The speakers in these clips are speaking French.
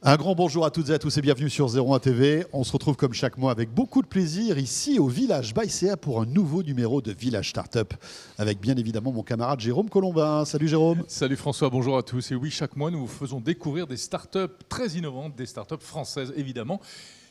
Un grand bonjour à toutes et à tous et bienvenue sur 01 TV. On se retrouve comme chaque mois avec beaucoup de plaisir ici au Village Baïséa pour un nouveau numéro de Village Startup avec bien évidemment mon camarade Jérôme Colombin. Salut Jérôme. Salut François, bonjour à tous. Et oui, chaque mois nous vous faisons découvrir des startups très innovantes, des startups françaises évidemment.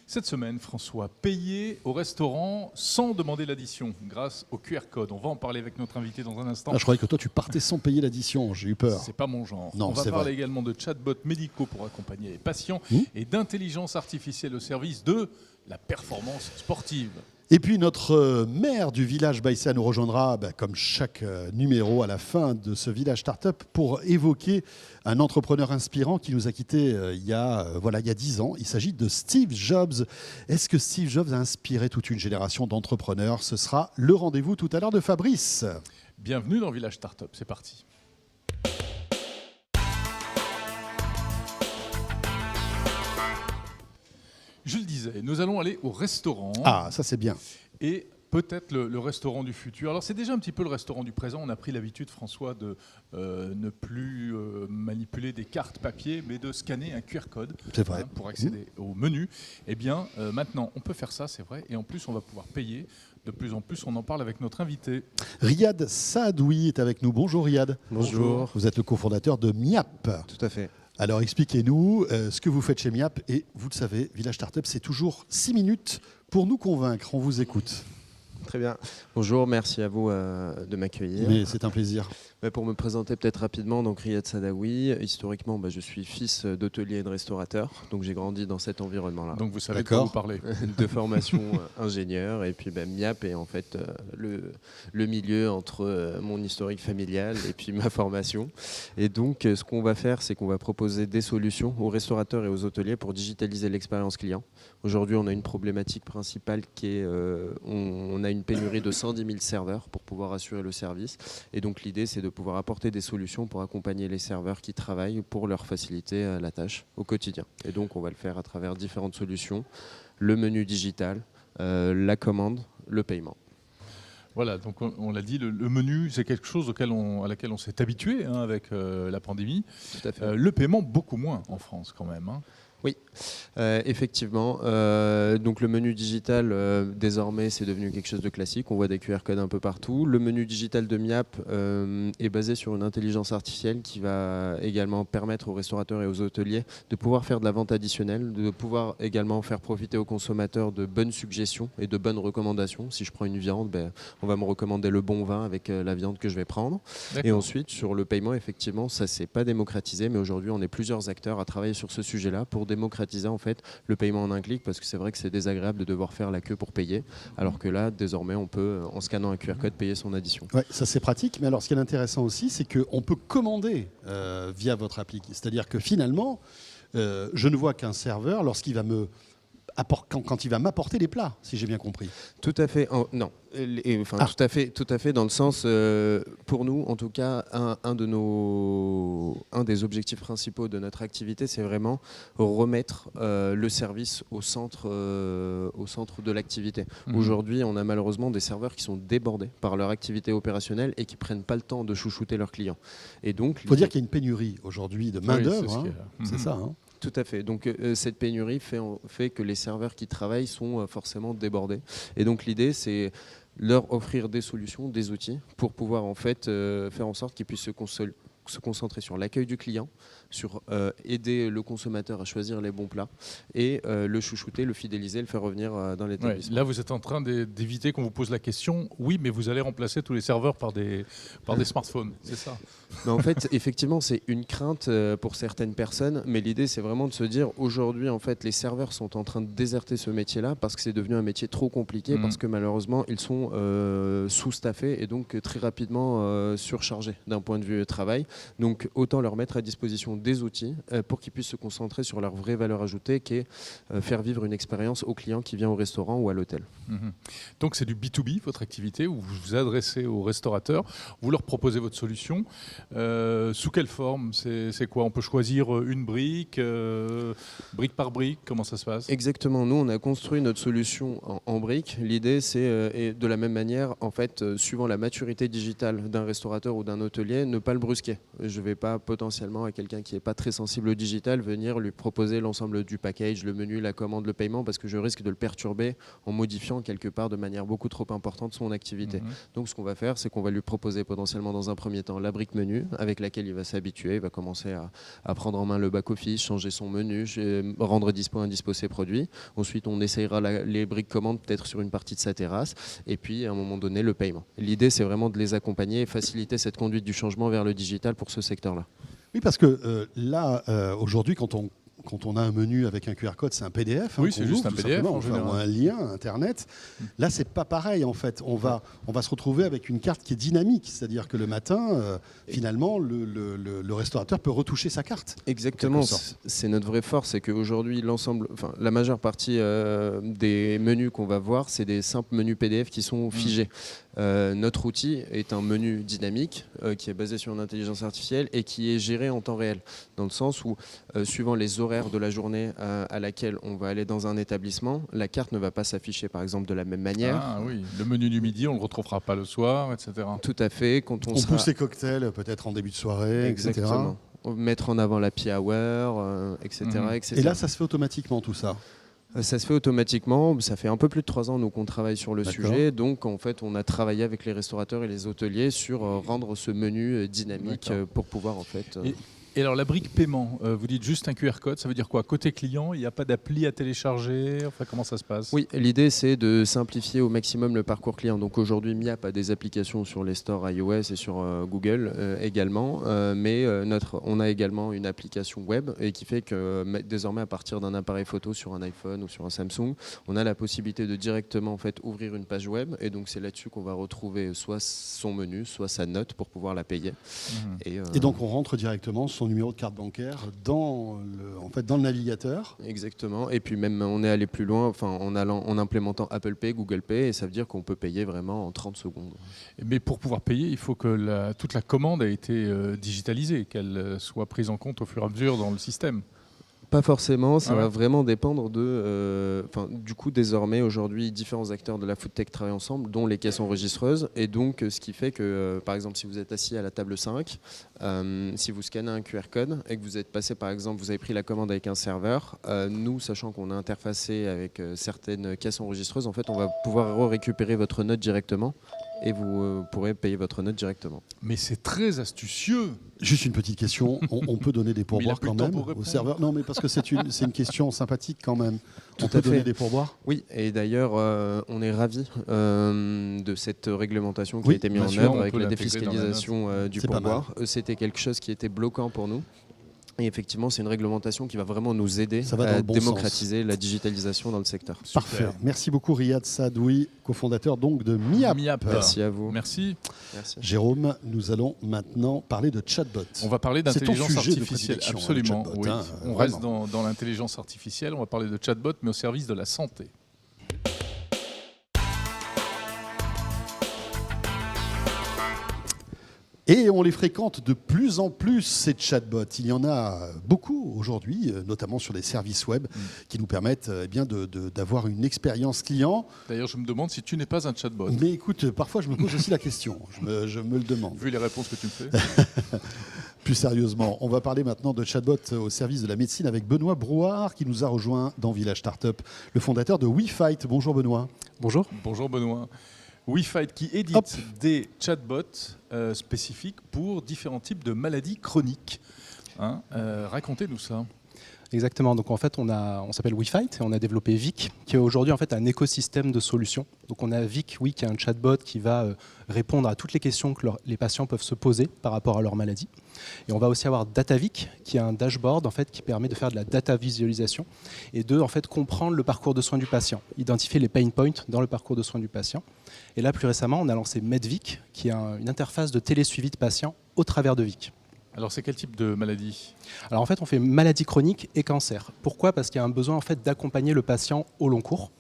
Cette semaine, François, payer au restaurant sans demander l'addition grâce au QR code. On va en parler avec notre invité dans un instant. Ah, je croyais que toi tu partais sans payer l'addition, j'ai eu peur. C'est pas mon genre. Non, on va c'est parler vrai. également de chatbots médicaux pour accompagner les patients et d'intelligence artificielle au service de la performance sportive. Et puis notre maire du village Baïséa nous rejoindra, comme chaque numéro à la fin de ce village startup pour évoquer un entrepreneur inspirant qui nous a quittés il y a 10 ans. Il s'agit de Steve Jobs. Est-ce que Steve Jobs a inspiré toute une génération d'entrepreneurs? Ce sera le rendez-vous tout à l'heure de Fabrice. Bienvenue dans Village Startup, c'est parti. Je le disais, nous allons aller au restaurant. Ah, ça c'est bien. Et peut-être le restaurant du futur. Alors c'est déjà un petit peu le restaurant du présent. On a pris l'habitude, François, de ne plus manipuler des cartes papier, mais de scanner un QR code pour accéder au menu. Eh bien, maintenant, on peut faire ça, c'est vrai. Et en plus, on va pouvoir payer. De plus en plus, on en parle avec notre invité. Riyad Saadoui est avec nous. Bonjour Riyad. Bonjour. Vous êtes le cofondateur de Miap. Tout à fait. Alors expliquez-nous ce que vous faites chez Miap. Et vous le savez, Village Startup, c'est toujours 6 minutes pour nous convaincre. On vous écoute. Très bien. Bonjour, merci à vous de m'accueillir. Mais c'est un plaisir. Pour me présenter peut-être rapidement, donc Riyad Saadoui, historiquement je suis fils d'hôtelier et de restaurateur, donc j'ai grandi dans cet environnement-là. Donc vous savez de quoi vous parlez. De formation ingénieur, et puis Miap est en fait le milieu entre mon historique familial et puis ma formation. Et donc ce qu'on va faire, c'est qu'on va proposer des solutions aux restaurateurs et aux hôteliers pour digitaliser l'expérience client. Aujourd'hui, on a une problématique principale qui est on a une pénurie de 110 000 serveurs pour pouvoir assurer le service. Et donc l'idée, c'est de pouvoir apporter des solutions pour accompagner les serveurs qui travaillent pour leur faciliter la tâche au quotidien. Et donc on va le faire à travers différentes solutions, le menu digital, la commande, le paiement. Voilà, donc on l'a dit, le menu, c'est quelque chose à laquelle on s'est habitué avec la pandémie. Tout à fait. Le paiement, beaucoup moins en France quand même. Oui, effectivement. Donc le menu digital, désormais, c'est devenu quelque chose de classique. On voit des QR codes un peu partout. Le menu digital de Miap est basé sur une intelligence artificielle qui va également permettre aux restaurateurs et aux hôteliers de pouvoir faire de la vente additionnelle, de pouvoir également faire profiter aux consommateurs de bonnes suggestions et de bonnes recommandations. Si je prends une viande, on va me recommander le bon vin avec la viande que je vais prendre. Et ensuite, sur le paiement, effectivement, ça ne s'est pas démocratisé, mais aujourd'hui, on est plusieurs acteurs à travailler sur ce sujet-là pour démocratiser en fait le paiement en un clic, parce que c'est vrai que c'est désagréable de devoir faire la queue pour payer, alors que là désormais on peut en scannant un QR code payer son addition. Ouais, ça c'est pratique, mais alors ce qui est intéressant aussi, c'est qu'on peut commander via votre appli, c'est-à-dire que finalement je ne vois qu'un serveur lorsqu'il va quand il va m'apporter les plats, si j'ai bien compris. Tout à fait, non. Tout à fait dans le sens, pour nous en tout cas, un des objectifs principaux de notre activité, c'est vraiment remettre le service au centre de l'activité. Aujourd'hui, on a malheureusement des serveurs qui sont débordés par leur activité opérationnelle et qui prennent pas le temps de chouchouter leurs clients. Et donc, il faut dire qu'il y a une pénurie aujourd'hui de main-d'œuvre, c'est ça. Tout à fait. Donc cette pénurie fait que les serveurs qui travaillent sont forcément débordés. Et donc l'idée, c'est leur offrir des solutions, des outils pour pouvoir en fait faire en sorte qu'ils puissent se concentrer sur l'accueil du client, sur aider le consommateur à choisir les bons plats et le chouchouter, le fidéliser, le faire revenir dans l'établissement. Là, vous êtes en train d'éviter qu'on vous pose la question. Oui, mais vous allez remplacer tous les serveurs par des smartphones, c'est ça? Mais en fait, effectivement, c'est une crainte pour certaines personnes, mais l'idée, c'est vraiment de se dire, aujourd'hui, en fait, les serveurs sont en train de déserter ce métier-là parce que c'est devenu un métier trop compliqué, parce que malheureusement, ils sont sous-staffés et donc très rapidement surchargés d'un point de vue travail. Donc, autant leur mettre à disposition des outils pour qu'ils puissent se concentrer sur leur vraie valeur ajoutée, qui est faire vivre une expérience au client qui vient au restaurant ou à l'hôtel. Donc c'est du B2B, votre activité, où vous vous adressez aux restaurateurs, vous leur proposez votre solution. Sous quelle forme? C'est quoi? On peut choisir une brique, brique par brique, comment ça se passe? Exactement, nous on a construit notre solution en briques. L'idée c'est, de la même manière, en fait, suivant la maturité digitale d'un restaurateur ou d'un hôtelier, ne pas le brusquer. Je ne vais pas potentiellement à quelqu'un qui n'est pas très sensible au digital venir lui proposer l'ensemble du package, le menu, la commande, le paiement, parce que je risque de le perturber en modifiant quelque part de manière beaucoup trop importante son activité. Donc ce qu'on va faire, c'est qu'on va lui proposer potentiellement dans un premier temps la brique menu avec laquelle il va s'habituer, il va commencer à prendre en main le back-office, changer son menu, rendre indispo ses produits. Ensuite, on essayera les briques commandes peut-être sur une partie de sa terrasse et puis à un moment donné le paiement. L'idée, c'est vraiment de les accompagner et faciliter cette conduite du changement vers le digital pour ce secteur-là. Oui, parce que là, aujourd'hui, quand on a un menu avec un QR code, c'est un PDF. Oui, c'est juste un PDF ou un lien Internet. Là, c'est pas pareil en fait. On va se retrouver avec une carte qui est dynamique, c'est-à-dire que le matin, finalement, le restaurateur peut retoucher sa carte. Exactement. C'est notre vraie force, c'est qu'aujourd'hui, la majeure partie des menus qu'on va voir, c'est des simples menus PDF qui sont figés. Notre outil est un menu dynamique qui est basé sur une intelligence artificielle et qui est géré en temps réel, dans le sens où, suivant les horaires de la journée à laquelle on va aller dans un établissement, la carte ne va pas s'afficher par exemple de la même manière. Ah oui, le menu du midi, on ne le retrouvera pas le soir, etc. Tout à fait. Quand on pousse les cocktails peut-être en début de soirée, exactement. Etc. Mettre en avant l'happy hour, etc., etc. Et là, ça se fait automatiquement tout ça? Ça se fait automatiquement. Ça fait un peu plus de 3 ans nous, qu'on travaille sur le sujet. Donc, en fait, on a travaillé avec les restaurateurs et les hôteliers sur rendre ce menu dynamique pour pouvoir, en fait... Et alors, la brique paiement, vous dites juste un QR code, ça veut dire quoi? Côté client, il n'y a pas d'appli à télécharger? Enfin, comment ça se passe? Oui, l'idée, c'est de simplifier au maximum le parcours client. Donc aujourd'hui, Miap a des applications sur les stores iOS et sur Google également. Mais on a également une application web et qui fait que désormais, à partir d'un appareil photo sur un iPhone ou sur un Samsung, on a la possibilité de directement en fait, ouvrir une page web. Et donc, c'est là-dessus qu'on va retrouver soit son menu, soit sa note pour pouvoir la payer. Et donc, on rentre directement son numéro de carte bancaire dans le navigateur. Exactement. Et puis même on est allé plus loin en implémentant Apple Pay, Google Pay, et ça veut dire qu'on peut payer vraiment en 30 secondes. Mais pour pouvoir payer, il faut que toute la commande ait été digitalisée, qu'elle soit prise en compte au fur et à mesure dans le système. Pas forcément, ça va vraiment dépendre du coup, désormais, aujourd'hui, différents acteurs de la food tech travaillent ensemble, dont les caisses enregistreuses. Et donc, ce qui fait que, par exemple, si vous êtes assis à la table 5, si vous scannez un QR code et que vous êtes passé, par exemple, vous avez pris la commande avec un serveur, nous, sachant qu'on a interfacé avec certaines caisses enregistreuses, en fait, on va pouvoir récupérer votre note directement et vous pourrez payer votre note directement. Mais c'est très astucieux. Juste une petite question, on peut donner des pourboires quand même au serveur? Non, mais parce que c'est une question sympathique quand même. On peut donner des pourboires? Oui, et d'ailleurs, on est ravis de cette réglementation qui a été mise en œuvre avec la défiscalisation du pourboire. C'était quelque chose qui était bloquant pour nous. Et effectivement, c'est une réglementation qui va vraiment nous aider à démocratiser la digitalisation dans le secteur. Parfait. Merci beaucoup Riyad Sadoui, cofondateur donc de Miap. Merci à vous. Merci. Jérôme, nous allons maintenant parler de chatbot. On va parler d'intelligence artificielle. Absolument. Chatbot, oui. On reste dans l'intelligence artificielle. On va parler de chatbot, mais au service de la santé. Et on les fréquente de plus en plus, ces chatbots. Il y en a beaucoup aujourd'hui, notamment sur les services web, qui nous permettent d'avoir une expérience client. D'ailleurs, je me demande si tu n'es pas un chatbot. Mais écoute, parfois je me pose aussi la question, je me le demande. Vu les réponses que tu me fais. Plus sérieusement, on va parler maintenant de chatbot au service de la médecine avec Benoît Brouard, qui nous a rejoint dans Village Startup, le fondateur de WeFight. Bonjour Benoît. Bonjour. Bonjour Benoît. WeFight qui édite des chatbots spécifiques pour différents types de maladies chroniques. Racontez-nous ça. Exactement. Donc en fait, on s'appelle WeFight et on a développé Vic, qui est aujourd'hui en fait un écosystème de solutions. Donc on a Vic, qui est un chatbot qui va répondre à toutes les questions que les patients peuvent se poser par rapport à leur maladie. Et on va aussi avoir DataVic, qui est un dashboard en fait qui permet de faire de la data visualisation et de en fait comprendre le parcours de soins du patient, identifier les pain points dans le parcours de soins du patient. Et là, plus récemment, on a lancé MedVic, qui est une interface de télésuivi de patients au travers de Vic. Alors, c'est quel type de maladie? Alors, en fait, on fait maladie chronique et cancer. Pourquoi? Parce qu'il y a un besoin en fait, d'accompagner le patient au long cours.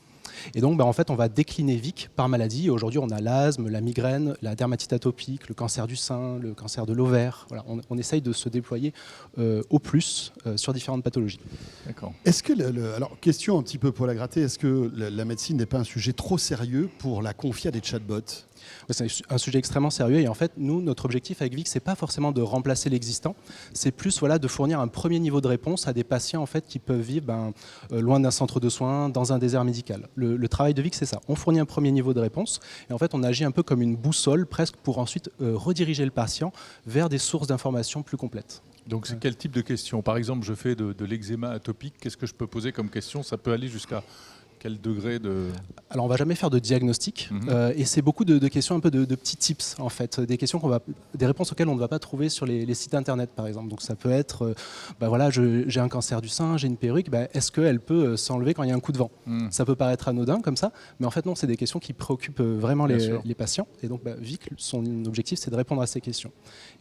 Et donc, en fait, on va décliner Vic par maladie. Aujourd'hui, on a l'asthme, la migraine, la dermatite atopique, le cancer du sein, le cancer de l'ovaire. Voilà, on essaye de se déployer au plus sur différentes pathologies. D'accord. Est-ce que, alors, question un petit peu pour la gratter, est-ce que la médecine n'est pas un sujet trop sérieux pour la confier à des chatbots ? C'est un sujet extrêmement sérieux et en fait, nous, notre objectif avec Vic, c'est pas forcément de remplacer l'existant, c'est plus de fournir un premier niveau de réponse à des patients en fait, qui peuvent vivre loin d'un centre de soins, dans un désert médical. Le travail de Vic, c'est ça. On fournit un premier niveau de réponse et en fait, on agit un peu comme une boussole presque pour ensuite rediriger le patient vers des sources d'informations plus complètes. Donc c'est quel type de questions ? Par exemple, je fais de l'eczéma atopique, qu'est-ce que je peux poser comme question ? Ça peut aller jusqu'à quel degré de... Alors on ne va jamais faire de diagnostic et c'est beaucoup de questions un peu de petits tips en fait, des réponses auxquelles on ne va pas trouver sur les sites internet par exemple. Donc ça peut être, j'ai un cancer du sein, j'ai une perruque, est-ce qu'elle peut s'enlever quand il y a un coup de vent ? Ça peut paraître anodin comme ça, mais en fait non, c'est des questions qui préoccupent vraiment les patients. Et donc Vic, son objectif c'est de répondre à ces questions.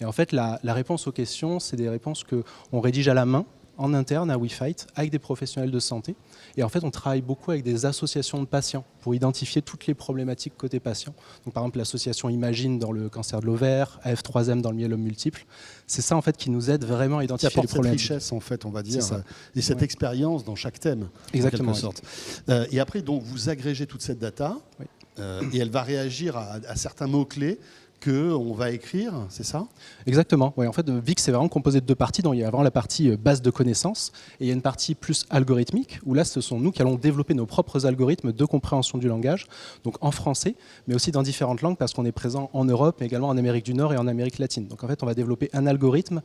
Et en fait la réponse aux questions, c'est des réponses qu'on rédige à la main, en interne à WeFight avec des professionnels de santé. Et en fait, on travaille beaucoup avec des associations de patients pour identifier toutes les problématiques côté patient. Donc, par exemple, l'association Imagine dans le cancer de l'ovaire, AF3M dans le myélome multiple. C'est ça en fait qui nous aide vraiment à identifier les problématiques. Cette richesse en fait, on va dire, et cette expérience dans chaque thème. Exactement. En quelque sorte. Et après, donc, vous agrégez toute cette data et elle va réagir à certains mots-clés qu'on va écrire, c'est ça ? Exactement. Oui, en fait, Vic, c'est vraiment composé de deux parties. Donc, il y a vraiment la partie base de connaissances et il y a une partie plus algorithmique où là, ce sont nous qui allons développer nos propres algorithmes de compréhension du langage, donc en français, mais aussi dans différentes langues parce qu'on est présent en Europe, mais également en Amérique du Nord et en Amérique latine. Donc, en fait, on va développer un algorithme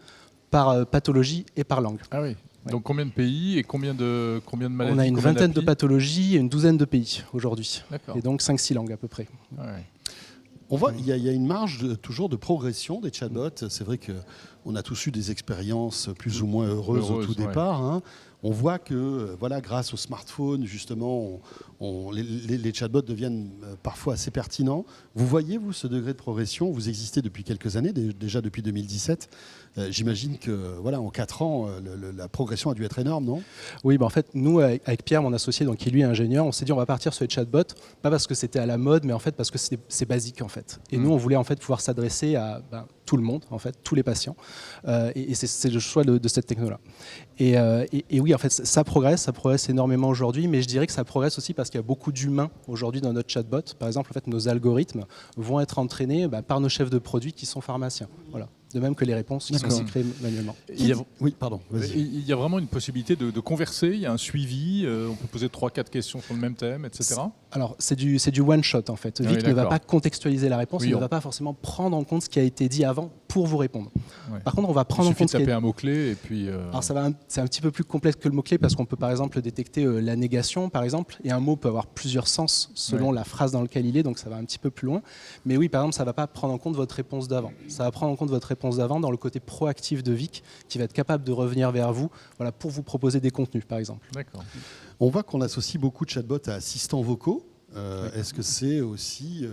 par pathologie et par langue. Ah oui. Donc combien de pays et combien de maladies ? On a une vingtaine de pathologies et une douzaine de pays aujourd'hui. Et donc 5-6 langues à peu près. Ah ouais. On voit qu'il y a une marge toujours de progression des chatbots. C'est vrai qu'on a tous eu des expériences plus ou moins heureuses au tout départ. Hein. On voit que grâce au smartphone, justement, les chatbots deviennent parfois assez pertinents. Vous voyez, vous, ce degré de progression ? Vous existez depuis quelques années, déjà depuis 2017. J'imagine que en 4 ans, la progression a dû être énorme, non ? Oui, en fait, nous, avec Pierre, mon associé, donc, qui lui est ingénieur, on s'est dit on va partir sur les chatbots, pas parce que c'était à la mode, mais en fait parce que c'est basique en fait. Et nous, on voulait en fait pouvoir s'adresser à tout le monde, en fait, tous les patients. Et c'est le choix de cette techno-là. Et oui, en fait, ça progresse énormément aujourd'hui, mais je dirais que ça progresse aussi parce qu'il y a beaucoup d'humains aujourd'hui dans notre chatbot. Par exemple, en fait, nos algorithmes vont être entraînés par nos chefs de produits qui sont pharmaciens. Voilà. De même que les réponses qui sont créées manuellement. Oui, pardon. Il y a vraiment une possibilité de converser, il y a un suivi, on peut poser 3-4 questions sur le même thème, etc. Alors, c'est du one-shot en fait. Vic ne va pas contextualiser la réponse, il ne va pas forcément prendre en compte ce qui a été dit avant pour vous répondre. Ouais. Par contre, on va prendre en compte... Il suffit de taper un mot-clé et puis... Alors, c'est un petit peu plus complexe que le mot-clé parce qu'on peut par exemple détecter la négation, par exemple, et un mot peut avoir plusieurs sens selon la phrase dans laquelle il est, donc ça va un petit peu plus loin. Mais oui, par exemple, ça ne va pas prendre en compte votre réponse d'avant. Ça va prendre en compte votre réponse d'avant dans le côté proactif de Vic qui va être capable de revenir vers vous pour vous proposer des contenus, par exemple. D'accord. On voit qu'on associe beaucoup de chatbots à assistants vocaux. Est-ce que c'est aussi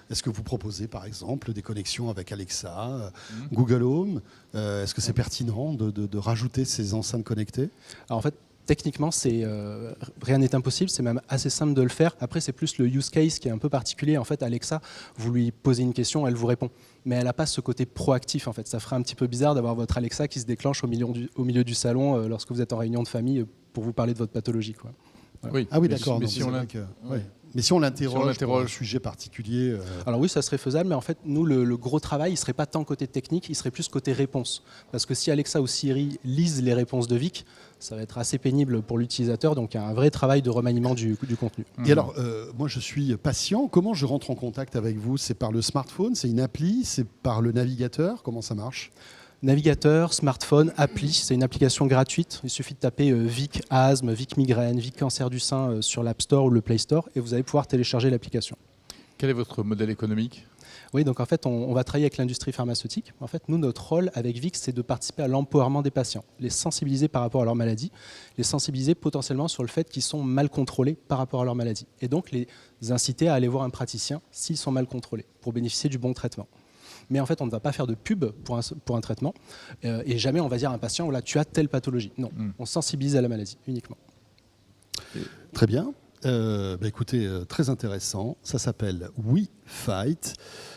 est-ce que vous proposez par exemple des connexions avec Alexa, Google Home ? Est-ce que c'est pertinent de rajouter ces enceintes connectées ? Alors en fait, techniquement, rien n'est impossible, c'est même assez simple de le faire. Après, c'est plus le use case qui est un peu particulier. En fait, Alexa, vous lui posez une question, elle vous répond. Mais elle n'a pas ce côté proactif. En fait, ça ferait un petit peu bizarre d'avoir votre Alexa qui se déclenche au milieu du salon lorsque vous êtes en réunion de famille pour vous parler de votre pathologie, quoi. Voilà. Oui. Ah oui, d'accord. Mais si on l'interroge sur un sujet particulier... Alors oui, ça serait faisable, mais en fait, nous, le gros travail, il ne serait pas tant côté technique, il serait plus côté réponse. Parce que si Alexa ou Siri lisent les réponses de Vic, ça va être assez pénible pour l'utilisateur, donc il y a un vrai travail de remaniement du contenu. Et alors, moi je suis patient, comment je rentre en contact avec vous ? C'est par le smartphone, c'est une appli, c'est par le navigateur, comment ça marche ? Navigateur, smartphone, appli, c'est une application gratuite. Il suffit de taper Vic asthme, Vic migraine, Vic cancer du sein sur l'App Store ou le Play Store et vous allez pouvoir télécharger l'application. Quel est votre modèle économique ? Oui, donc en fait, on va travailler avec l'industrie pharmaceutique. En fait, nous, notre rôle avec Vic, c'est de participer à l'empowerment des patients, les sensibiliser par rapport à leur maladie, les sensibiliser potentiellement sur le fait qu'ils sont mal contrôlés par rapport à leur maladie. Et donc, les inciter à aller voir un praticien s'ils sont mal contrôlés pour bénéficier du bon traitement. Mais en fait, on ne va pas faire de pub pour un traitement et jamais on va dire à un patient, voilà, tu as telle pathologie. Non, on sensibilise à la maladie uniquement. Très bien. Écoutez, très intéressant. Ça s'appelle WeFight.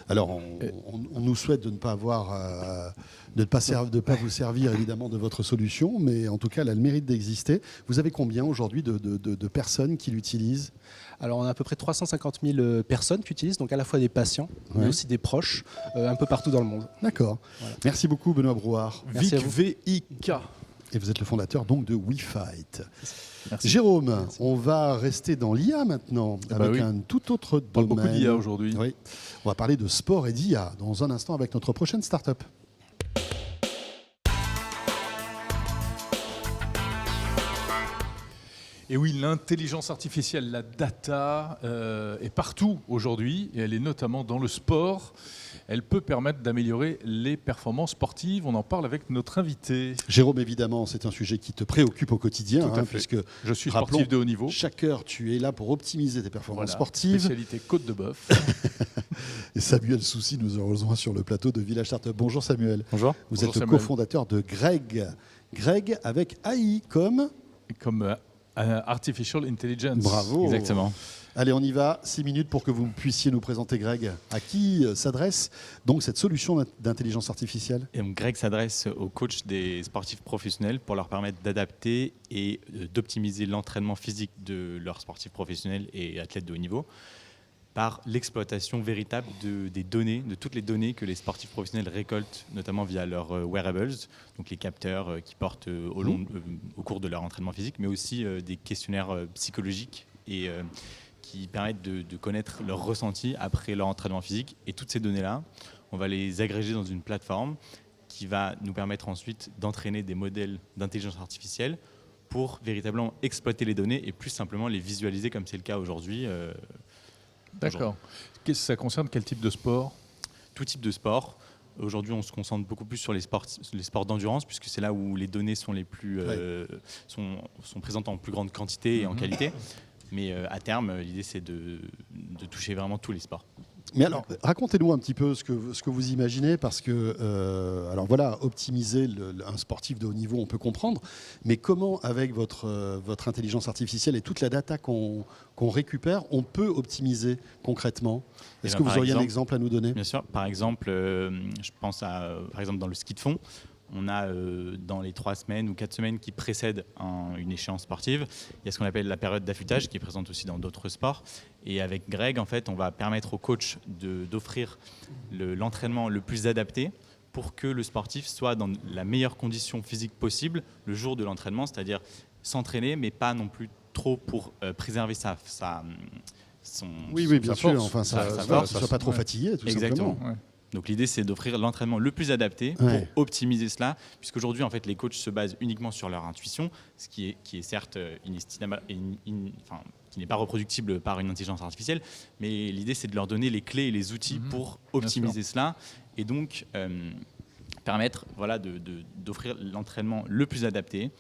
Alors, on nous souhaite de ne pas pas vous servir évidemment de votre solution, mais en tout cas, elle a le mérite d'exister. Vous avez combien aujourd'hui de personnes qui l'utilisent ? Alors, on a à peu près 350 000 personnes qui utilisent, donc à la fois des patients, mais aussi des proches, un peu partout dans le monde. D'accord. Voilà. Merci beaucoup, Benoît Brouard. Merci à vous. VIK. Et vous êtes le fondateur donc de WeFight. Merci. Jérôme, Merci. On va rester dans l'IA maintenant, avec un tout autre domaine. On parle beaucoup d'IA aujourd'hui. Oui. On va parler de sport et d'IA dans un instant avec notre prochaine start-up. Et oui, l'intelligence artificielle, la data est partout aujourd'hui, et elle est notamment dans le sport. Elle peut permettre d'améliorer les performances sportives. On en parle avec notre invité. Jérôme, évidemment, c'est un sujet qui te préoccupe au quotidien. Tout à fait. Puisque, je suis sportif de haut niveau. Chaque heure, tu es là pour optimiser tes performances sportives. Spécialité côte de bœuf. Et Samuel Soucy nous a rejoint sur le plateau de Village Startup. Bonjour Samuel. Bonjour. Vous êtes le cofondateur de Greg. Greg avec AI comme Artificial Intelligence. Bravo. Exactement. Allez, on y va. 6 minutes pour que vous puissiez nous présenter Greg. À qui s'adresse donc cette solution d'intelligence artificielle ? Et donc Greg s'adresse aux coachs des sportifs professionnels pour leur permettre d'adapter et d'optimiser l'entraînement physique de leurs sportifs professionnels et athlètes de haut niveau par l'exploitation véritable des données, de toutes les données que les sportifs professionnels récoltent, notamment via leurs wearables, donc les capteurs qu'ils portent au cours de leur entraînement physique, mais aussi des questionnaires psychologiques et qui permettent de connaître leur ressenti après leur entraînement physique. Et toutes ces données-là, on va les agréger dans une plateforme qui va nous permettre ensuite d'entraîner des modèles d'intelligence artificielle pour véritablement exploiter les données et plus simplement les visualiser comme c'est le cas aujourd'hui. D'accord. Ça concerne quel type de sport ? Tout type de sport. Aujourd'hui, on se concentre beaucoup plus sur les sports d'endurance, puisque c'est là où les données sont les plus sont présentes en plus grande quantité et en qualité. Mais à terme, l'idée, c'est de toucher vraiment tous les sports. Mais alors, racontez-nous un petit peu ce que vous imaginez, parce que, alors voilà, optimiser un sportif de haut niveau, on peut comprendre, mais comment, avec votre intelligence artificielle et toute la data qu'on récupère, on peut optimiser concrètement ? Est-ce que vous auriez un exemple à nous donner ? Bien sûr. Par exemple, je pense par exemple dans le ski de fond. On a dans les 3 semaines ou 4 semaines qui précèdent une échéance sportive, il y a ce qu'on appelle la période d'affûtage qui est présente aussi dans d'autres sports. Et avec Greg, en fait, on va permettre au coach d'offrir l'entraînement le plus adapté pour que le sportif soit dans la meilleure condition physique possible le jour de l'entraînement, c'est-à-dire s'entraîner, mais pas non plus trop pour préserver son bien sûr. Force, enfin, ça ne soit pas trop fatigué, tout Exactement. simplement. Ouais. Donc l'idée, c'est d'offrir l'entraînement le plus adapté pour optimiser cela, puisqu'aujourd'hui, en fait, les coachs se basent uniquement sur leur intuition, ce qui est certes inestimable, qui n'est pas reproductible par une intelligence artificielle, mais l'idée, c'est de leur donner les clés et les outils pour optimiser cela, et donc permettre d'offrir l'entraînement le plus adapté.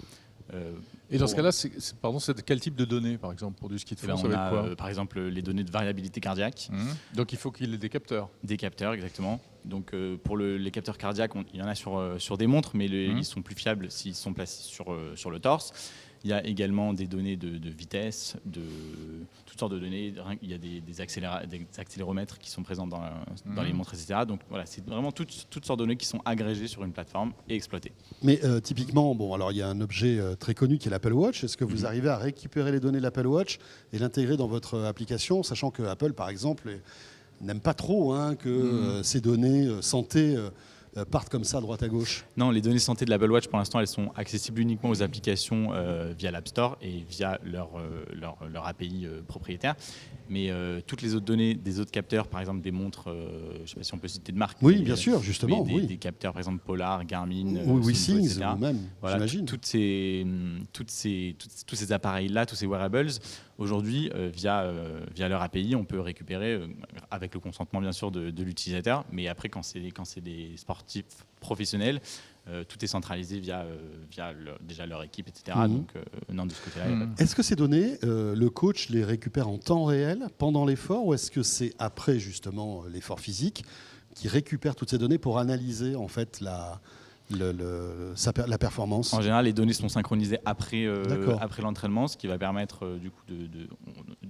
Et dans ce cas-là, c'est quel type de données, par exemple, pour du ski de fond ? On a, par exemple, les données de variabilité cardiaque. Donc il faut qu'il ait des capteurs. Des capteurs, exactement. Donc pour les capteurs cardiaques, il y en a sur des montres, mais ils sont plus fiables s'ils sont placés sur le torse. Il y a également des données de vitesse, de toutes sortes de données. Il y a des accéléromètres qui sont présents dans les montres, etc. Donc voilà, c'est vraiment toutes sortes de données qui sont agrégées sur une plateforme et exploitées. Mais typiquement, alors il y a un objet très connu qui est l'Apple Watch. Est-ce que vous arrivez à récupérer les données de l'Apple Watch et l'intégrer dans votre application, sachant que Apple, par exemple, n'aime pas trop que ces données santé partent comme ça à droite à gauche? Non, les données santé de l'Apple Watch, pour l'instant, elles sont accessibles uniquement aux applications via l'App Store et via leur API propriétaire. Mais toutes les autres données des autres capteurs, par exemple des montres, je ne sais pas si on peut citer de marque. Oui, bien sûr, justement. Des capteurs, par exemple Polar, Garmin, Wissings, etc. même, voilà, j'imagine. Tous ces appareils-là, tous ces wearables, aujourd'hui, via leur API, on peut récupérer, avec le consentement bien sûr de l'utilisateur, mais après quand c'est des sportifs professionnels, tout est centralisé via déjà leur équipe, etc. Donc non, de ce côté-là, Est-ce que ces données, le coach les récupère en temps réel, pendant l'effort, ou est-ce que c'est après justement l'effort physique qui récupère toutes ces données pour analyser en fait la performance? En général, les données sont synchronisées après l'entraînement, ce qui va permettre du coup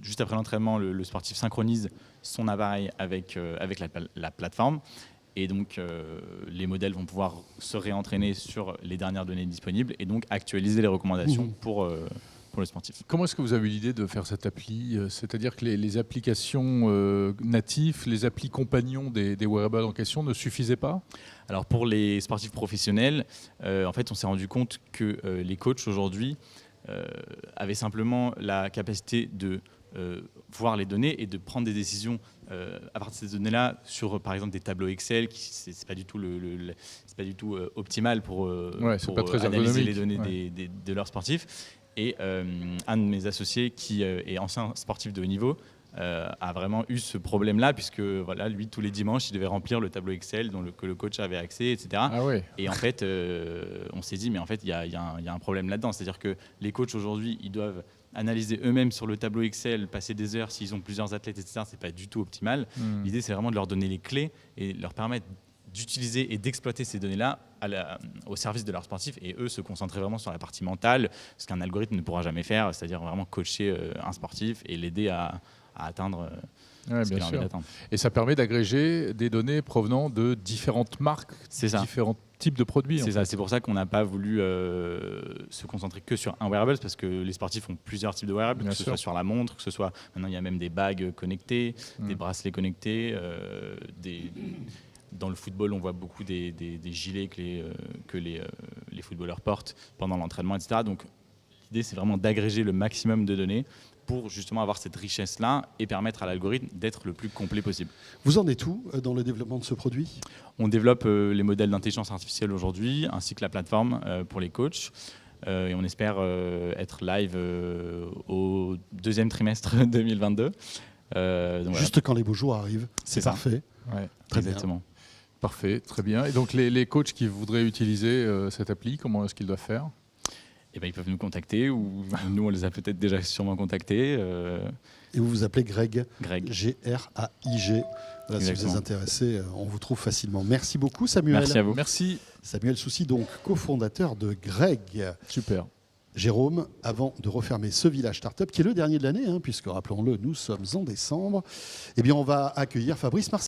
juste après l'entraînement, le sportif synchronise son appareil avec la plateforme. Et donc, les modèles vont pouvoir se réentraîner sur les dernières données disponibles et donc actualiser les recommandations pour le sportif. Comment est-ce que vous avez eu l'idée de faire cette appli ? C'est-à-dire que les applications natifs, les applis compagnons des wearables en question ne suffisaient pas ? Alors, pour les sportifs professionnels, en fait, on s'est rendu compte que les coachs aujourd'hui avaient simplement la capacité de voir les données et de prendre des décisions à partir de ces données-là sur, par exemple, des tableaux Excel, qui c'est pas du tout c'est pas du tout optimal pour analyser les données de leurs sportifs. Et un de mes associés, qui est ancien sportif de haut niveau, a vraiment eu ce problème-là, puisque voilà, lui, tous les dimanches, il devait remplir le tableau Excel que le coach avait accès, etc. Ah ouais. Et en fait, on s'est dit, mais en fait, il y a un problème là-dedans. C'est-à-dire que les coachs aujourd'hui, ils doivent analyser eux-mêmes sur le tableau Excel, passer des heures s'ils ont plusieurs athlètes, etc. C'est pas du tout optimal. L'idée, c'est vraiment de leur donner les clés et leur permettre d'utiliser et d'exploiter ces données-là au service de leurs sportifs, et eux se concentrer vraiment sur la partie mentale, ce qu'un algorithme ne pourra jamais faire, c'est-à-dire vraiment coacher un sportif et l'aider à atteindre ce qu'il a envie d'atteindre. Et ça permet d'agréger des données provenant de différentes marques, différents types de produits. C'est ça, c'est pour ça qu'on n'a pas voulu se concentrer que sur un wearable, parce que les sportifs ont plusieurs types de wearables, que ce soit sur la montre, que ce soit, maintenant il y a même des bagues connectées, des bracelets connectés, dans le football, on voit beaucoup des gilets que les footballeurs portent pendant l'entraînement, etc. Donc l'idée, c'est vraiment d'agréger le maximum de données pour justement avoir cette richesse-là et permettre à l'algorithme d'être le plus complet possible. Vous en êtes où dans le développement de ce produit ? On développe les modèles d'intelligence artificielle aujourd'hui, ainsi que la plateforme pour les coachs. Et on espère être live au deuxième trimestre 2022. Juste quand les beaux jours arrivent, c'est parfait. Ouais, très exactement. bien. Parfait, très bien. Et donc les coachs qui voudraient utiliser cette appli, comment est-ce qu'ils doivent faire ? Eh ben, ils peuvent nous contacter, ou nous on les a peut-être déjà sûrement contactés. Et vous vous appelez Greg. G-R-A-I-G. Voilà, si vous êtes intéressé, on vous trouve facilement. Merci beaucoup, Samuel. Merci à vous. Merci. Samuel Soucy, donc cofondateur de Greg. Super. Jérôme, avant de refermer ce village startup, qui est le dernier de l'année, puisque rappelons-le, nous sommes en décembre, eh bien on va accueillir Fabrice Marcel.